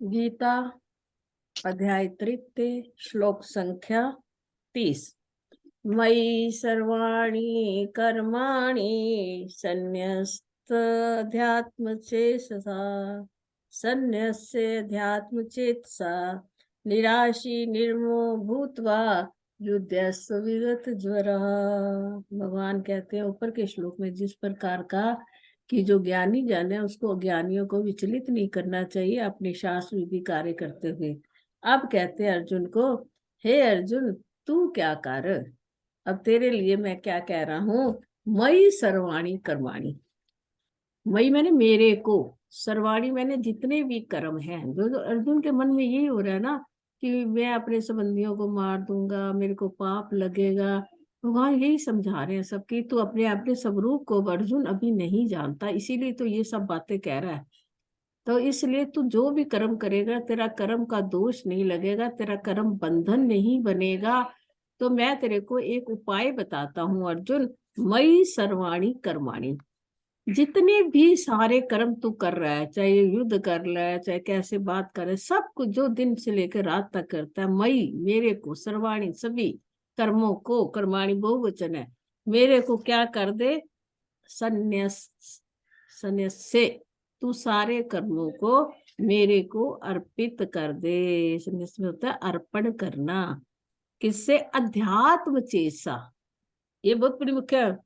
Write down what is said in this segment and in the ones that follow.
गीता अध्याय तृतीय श्लोक संख्या 30। मयि सर्वाणि कर्माणि सन्न्यस्तध्यात्मचेतसा सन्न्यस्याध्यात्मचेतसा निराशी निर्मो भूत्वा युध्यस्व विगत ज्वरः। भगवान कहते हैं ऊपर के श्लोक में जिस प्रकार का कि जो ज्ञानी जन है उसको अज्ञानियों को विचलित नहीं करना चाहिए अपने शास्त्र विधि कार्य करते हुए। अब कहते हैं अर्जुन को, हे अर्जुन तू क्या कर, अब तेरे लिए मैं क्या कह रहा हूँ। मयि सर्वाणी कर्माणी, मयि मैंने मेरे को, सर्वाणी मैंने जितने भी कर्म हैं। जो अर्जुन के मन में यही हो रहा है ना कि मैं अपने संबंधियों को मार दूंगा, मेरे को पाप लगेगा। भगवान यही समझा रहे हैं सबकी, तू अपने अपने स्वरूप को अर्जुन अभी नहीं जानता, इसीलिए तो ये सब बातें कह रहा है। तो इसलिए तू जो भी कर्म करेगा तेरा कर्म का दोष नहीं लगेगा, तेरा कर्म बंधन नहीं बनेगा। तो मैं तेरे को एक उपाय बताता हूँ अर्जुन। मयि सर्वाणी कर्माणी, जितने भी सारे कर्म तू कर रहा है, चाहे युद्ध कर रहा है चाहे कैसे बात कर रहा है, सब कुछ जो दिन से लेकर रात तक करता है, मयि मेरे को, सर्वाणी सभी कर्मों को, कर्माणी बहुवचन है, मेरे को क्या कर दे, संन्यास, संन्यास से तू सारे कर्मों को मेरे को अर्पित कर दे। संन्यास में होता है अर्पण करना। किससे? अध्यात्म चेतसा, ये बहुत बड़ी मुख्य है।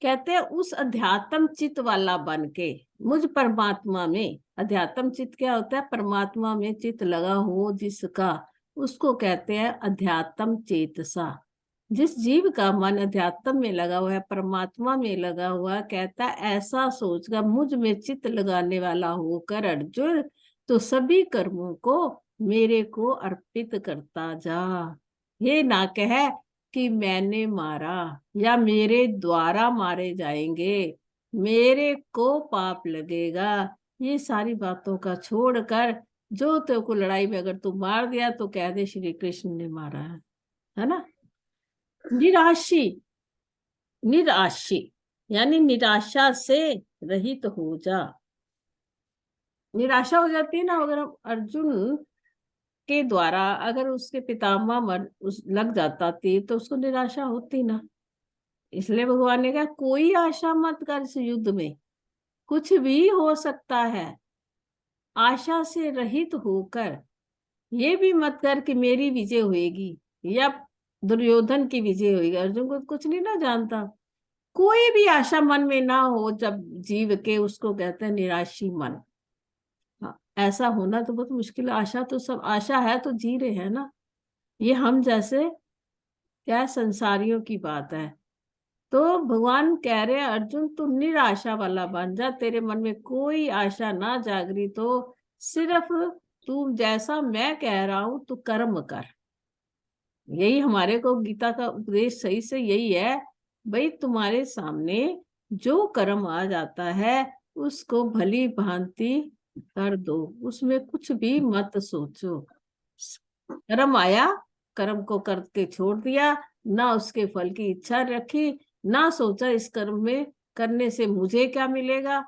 कहते हैं उस अध्यात्म चित्त वाला बन के मुझ परमात्मा में, अध्यात्म चित्त क्या होता है? परमात्मा में चित्त लगा हो जिसका, उसको कहते हैं अध्यात्म चेतसा। जिस जीव का मन अध्यात्म में लगा हुआ है, परमात्मा में लगा हुआ, कहता है ऐसा सोचकर मुझ में चित्त लगाने वाला होकर अर्जुन तो सभी कर्मों को मेरे को अर्पित करता जा। ये ना कह कि मैंने मारा या मेरे द्वारा मारे जाएंगे, मेरे को पाप लगेगा, ये सारी बातों का छोड़कर जो तेरे को लड़ाई में अगर तू मार दिया तो कह दे श्री कृष्ण ने मारा है ना। निराशी, निराशी यानी निराशा से रहित हो जा। निराशा हो जाती है ना अगर अर्जुन के द्वारा अगर उसके पितामह लग जाता थी तो उसको निराशा होती ना। इसलिए भगवान ने कहा कोई आशा मत कर इस युद्ध में, कुछ भी हो सकता है। आशा से रहित होकर ये भी मत कर कि मेरी विजय होएगी या दुर्योधन की विजय होगी। अर्जुन को कुछ नहीं ना जानता। कोई भी आशा मन में ना हो जब जीव के, उसको कहते हैं निराशी मन। हाँ, ऐसा होना तो बहुत मुश्किल है। आशा तो सब, आशा है तो जी रहे हैं ना। ये हम जैसे क्या संसारियों की बात है। तो भगवान कह रहे हैं अर्जुन तू निराशा वाला बन जा, तेरे मन में कोई आशा ना जागृत हो, सिर्फ तू जैसा मैं कह रहा हूं तू कर्म कर। यही हमारे को गीता का उपदेश सही से यही है भाई, तुम्हारे सामने जो कर्म आ जाता है उसको भली भांति कर दो, उसमें कुछ भी मत सोचो। कर्म आया, कर्म को करके छोड़ दिया, ना उसके फल की इच्छा रखी, ना सोचा इस कर्म में करने से मुझे क्या मिलेगा,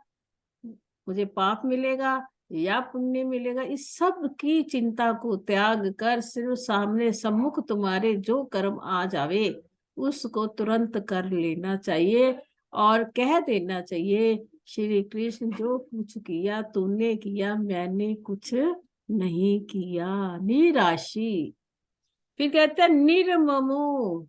मुझे पाप मिलेगा या पुण्य मिलेगा। इस सब की चिंता को त्याग कर सिर्फ सामने सम्मुख तुम्हारे जो कर्म आ जावे उसको तुरंत कर लेना चाहिए और कह देना चाहिए श्री कृष्ण जो कुछ किया तूने किया, मैंने कुछ नहीं किया। निराशी। फिर कहते हैं निर्ममो।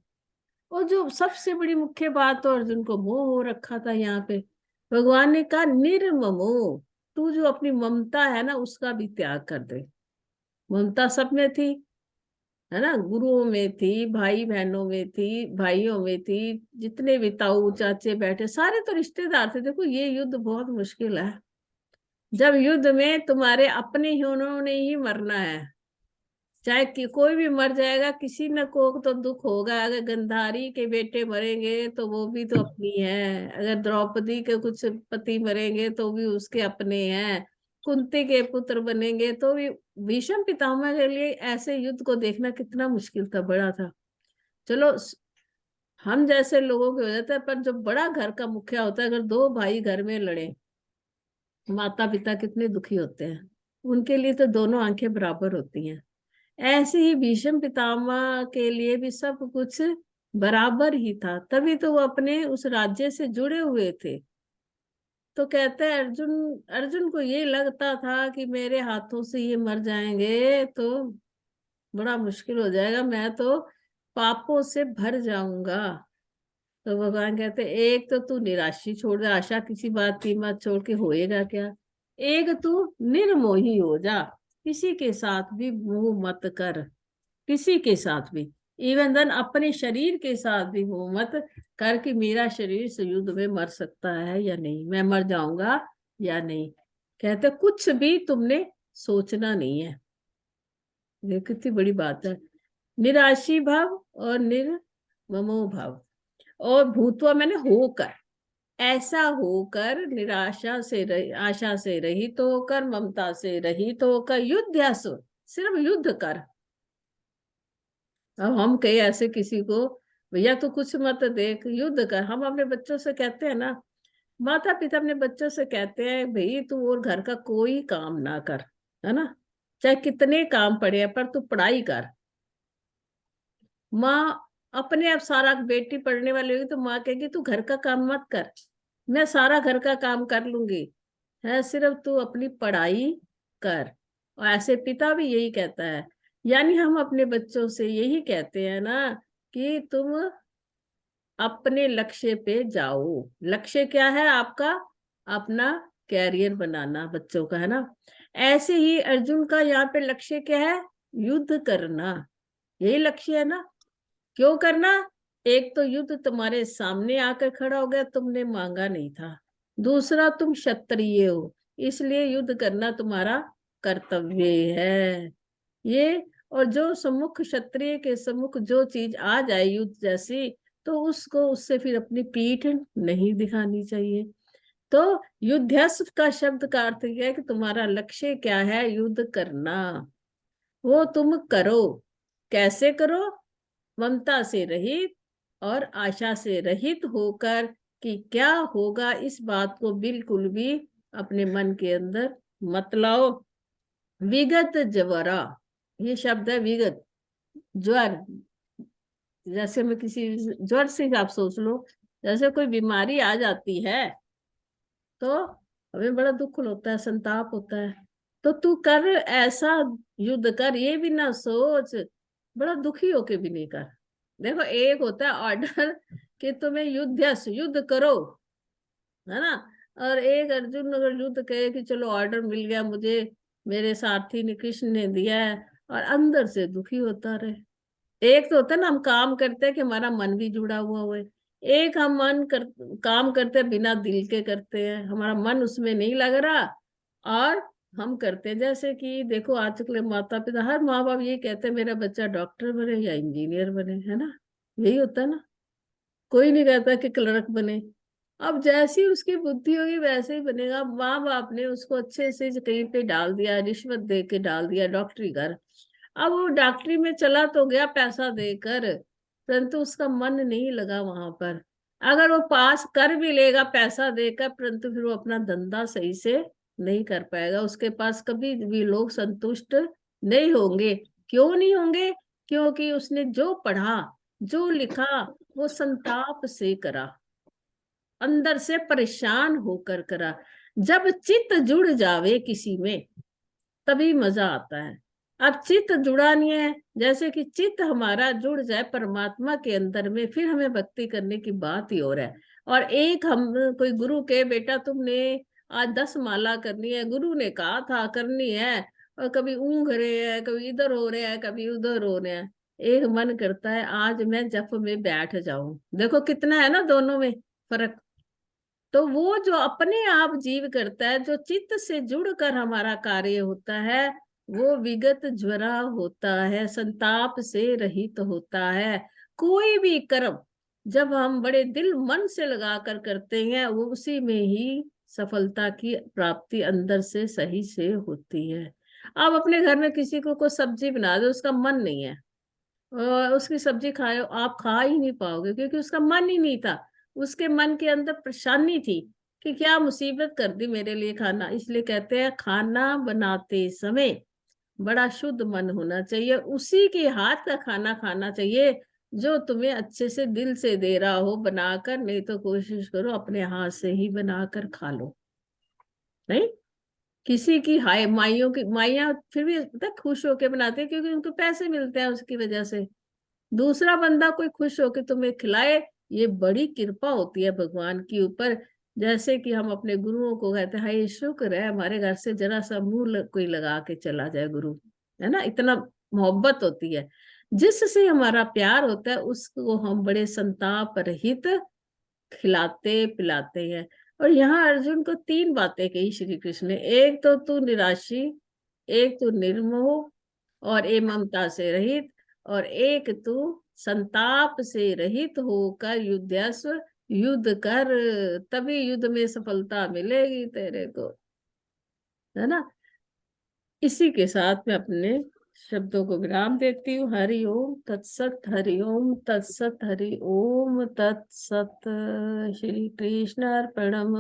और जो सबसे बड़ी मुख्य बात तो अर्जुन को मोह हो रखा था यहाँ पे, भगवान ने कहा निर्ममो, तू जो अपनी ममता है ना उसका भी त्याग कर दे। ममता सब में थी, है ना, गुरुओं में थी, भाई बहनों में थी, भाइयों में थी, जितने भी ताऊ चाचे बैठे सारे तो रिश्तेदार थे। देखो ये युद्ध बहुत मुश्किल है, जब युद्ध में तुम्हारे अपने ही उन्होंने ही मरना है। चाहे कि कोई भी मर जाएगा, किसी न को तो दुख होगा। अगर गंधारी के बेटे मरेंगे तो वो भी तो अपनी है, अगर द्रौपदी के कुछ पति मरेंगे तो भी उसके अपने हैं, कुंती के पुत्र बनेंगे तो भी। भीष्म पितामह के लिए ऐसे युद्ध को देखना कितना मुश्किल था, बड़ा था। चलो हम जैसे लोगों के हो जाता है, पर जो बड़ा घर का मुखिया होता है, अगर दो भाई घर में लड़े माता पिता कितने दुखी होते हैं, उनके लिए तो दोनों आंखें बराबर होती हैं। ऐसे ही भीष्म पितामह के लिए भी सब कुछ बराबर ही था, तभी तो वो अपने उस राज्य से जुड़े हुए थे। तो कहते हैं अर्जुन, अर्जुन को ये लगता था कि मेरे हाथों से ये मर जाएंगे तो बड़ा मुश्किल हो जाएगा, मैं तो पापों से भर जाऊंगा। तो भगवान कहते एक तो तू निराशी छोड़ दे, आशा किसी बात की मत छोड़ के होएगा क्या। एक तू निर्मोही हो जा, किसी के साथ भी मोह मत कर, किसी के साथ भी, इवन देन अपने शरीर के साथ भी मोह मत कर कि मेरा शरीर इस युद्ध में मर सकता है या नहीं, मैं मर जाऊंगा या नहीं। कहते कुछ भी तुमने सोचना नहीं है। ये कितनी बड़ी बात है। निराशी भाव और निर्ममो भाव, और भूतवा मैंने होकर, ऐसा होकर निराशा से आशा से रहित तो होकर, ममता से रहित तो होकर युद्ध, सिर्फ युद्ध कर। अब हम कहे ऐसे किसी को, भैया तू कुछ मत देख, युद्ध कर। हम अपने बच्चों से कहते हैं ना, माता पिता अपने बच्चों से कहते हैं भाई तू और घर का कोई काम ना कर, है ना, चाहे कितने काम पड़े हैं, पर तू पढ़ाई कर। माँ अपने आप सारा, बेटी पढ़ने वाली होगी तो माँ कहेगी तू घर का काम मत कर, मैं सारा घर का काम कर लूंगी, है सिर्फ तू अपनी पढ़ाई कर। और ऐसे पिता भी यही कहता है। यानी हम अपने बच्चों से यही कहते हैं ना कि तुम अपने लक्ष्य पे जाओ। लक्ष्य क्या है आपका? अपना कैरियर बनाना बच्चों का, है ना। ऐसे ही अर्जुन का यहाँ पे लक्ष्य क्या है? युद्ध करना, यही लक्ष्य है ना। क्यों करना? एक तो युद्ध तुम्हारे सामने आकर खड़ा हो गया, तुमने मांगा नहीं था। दूसरा तुम क्षत्रिय हो, इसलिए युद्ध करना तुम्हारा कर्तव्य है। ये, और जो सम्मुख क्षत्रिय के सम्मुख जो चीज आ जाए युद्ध जैसी, तो उसको, उससे फिर अपनी पीठ नहीं दिखानी चाहिए। तो युद्धस्व का शब्द का अर्थ यह है कि तुम्हारा लक्ष्य क्या है? युद्ध करना। वो तुम करो। कैसे करो? ममता से रहित और आशा से रहित होकर, कि क्या होगा इस बात को बिल्कुल भी अपने मन के अंदर मत लाओ। विगत ज्वरा, ये शब्द है विगत, ज्वर। जैसे मैं किसी ज्वर से आप सोच लो, जैसे कोई बीमारी आ जाती है तो हमें बड़ा दुख होता है, संताप होता है। तो तू कर ऐसा, युद्ध कर, ये भी ना सोच बड़ा दुखी होके भी नहीं कर। देखो एक होता है ऑर्डर कि तुम्हें युद्ध करो, है ना। और एक अर्जुन अगर युद्ध कहे कि चलो ऑर्डर मिल गया मुझे, मेरे सारथी ने, कृष्ण ने दिया है, और अंदर से दुखी होता रहे। एक तो होता है ना हम काम करते हैं कि हमारा मन भी जुड़ा हुआ हो, एक हम काम करते हैं बिना दिल के करते हैं, हमारा मन उसमें नहीं लग रहा, और हम करते हैं। जैसे कि देखो आजकल माता पिता, हर माँ बाप ये कहते हैं मेरा बच्चा डॉक्टर बने या इंजीनियर बने, है ना, यही होता है ना। कोई नहीं कहता कि क्लर्क बने। अब जैसी उसकी बुद्धि होगी वैसे ही बनेगा। माँ बाप ने उसको अच्छे से कहीं पे डाल दिया, रिश्वत दे के डाल दिया डॉक्टरी कर, अब वो डॉक्टरी में चला तो गया पैसा देकर, परंतु उसका मन नहीं लगा वहां पर। अगर वो पास कर भी लेगा पैसा देकर, परंतु फिर वो अपना धंधा सही से नहीं कर पाएगा, उसके पास कभी भी लोग संतुष्ट नहीं होंगे। क्यों नहीं होंगे? क्योंकि उसने जो पढ़ा, जो लिखा, वो संताप से करा, अंदर से परेशान होकर करा। जब चित्त जुड़ जावे किसी में तभी मजा आता है। अब चित्त जुड़ा नहीं है, जैसे कि चित्त हमारा जुड़ जाए परमात्मा के अंदर में, फिर हमें भक्ति करने की बात ही और है। और एक हम कोई गुरु के बेटा तुमने आज 10 माला करनी है, गुरु ने कहा था करनी है, और कभी ऊँघ रहे हैं, कभी इधर हो रहे हैं, कभी उधर हो रहे हैं, एक मन करता है आज मैं जप में बैठ जाऊं। देखो कितना है ना दोनों में फर्क। तो वो जो अपने आप जीव करता है, जो चित्त से जुड़कर हमारा कार्य होता है, वो विगत ज्वरा होता है, संताप से रहित होता है। कोई भी कर्म जब हम बड़े दिल मन से लगाकर करते हैं, वो उसी में ही सफलता की प्राप्ति अंदर से सही से होती है। आप अपने घर में किसी को कोई सब्जी बना दो, उसका मन नहीं है, और उसकी सब्जी खाए, आप खा ही नहीं पाओगे, क्योंकि उसका मन ही नहीं था। उसके मन के अंदर परेशानी थी कि क्या मुसीबत कर दी मेरे लिए खाना। इसलिए कहते हैं खाना बनाते समय बड़ा शुद्ध मन होना चाहिए, उसी के हाथ का खाना खाना चाहिए जो तुम्हें अच्छे से दिल से दे रहा हो बनाकर, नहीं तो कोशिश करो अपने हाथ से ही बनाकर खा लो। नहीं, किसी की हाय माइयों की, माइयां फिर भी पता है खुश होके बनाते हैं क्योंकि उनको पैसे मिलते हैं उसकी वजह से। दूसरा बंदा कोई खुश होके तुम्हें खिलाए, ये बड़ी कृपा होती है भगवान की ऊपर। जैसे कि हम अपने गुरुओं को कहते हैं हाय शुक्र है हमारे घर से जरा सा कोई लगा के चला जाए गुरु, है ना, इतना मोहब्बत होती है। जिससे हमारा प्यार होता है उसको हम बड़े संताप रहित खिलाते पिलाते हैं। और यहाँ अर्जुन को तीन बातें कही श्री कृष्ण ने, एक तो तू निराशी, एक तू निर्मोह और ए ममता से रहित, और एक तू संताप से रहित होकर युद्धस्व, युद्ध कर, तभी युद्ध में सफलता मिलेगी तेरे को, है ना। इसी के साथ में अपने शब्दों को विराम देती हूँ। हरि ओम तत्सत, हरि ओम तत्सत, हरि ओम तत्सत। श्री कृष्ण अर्पणम।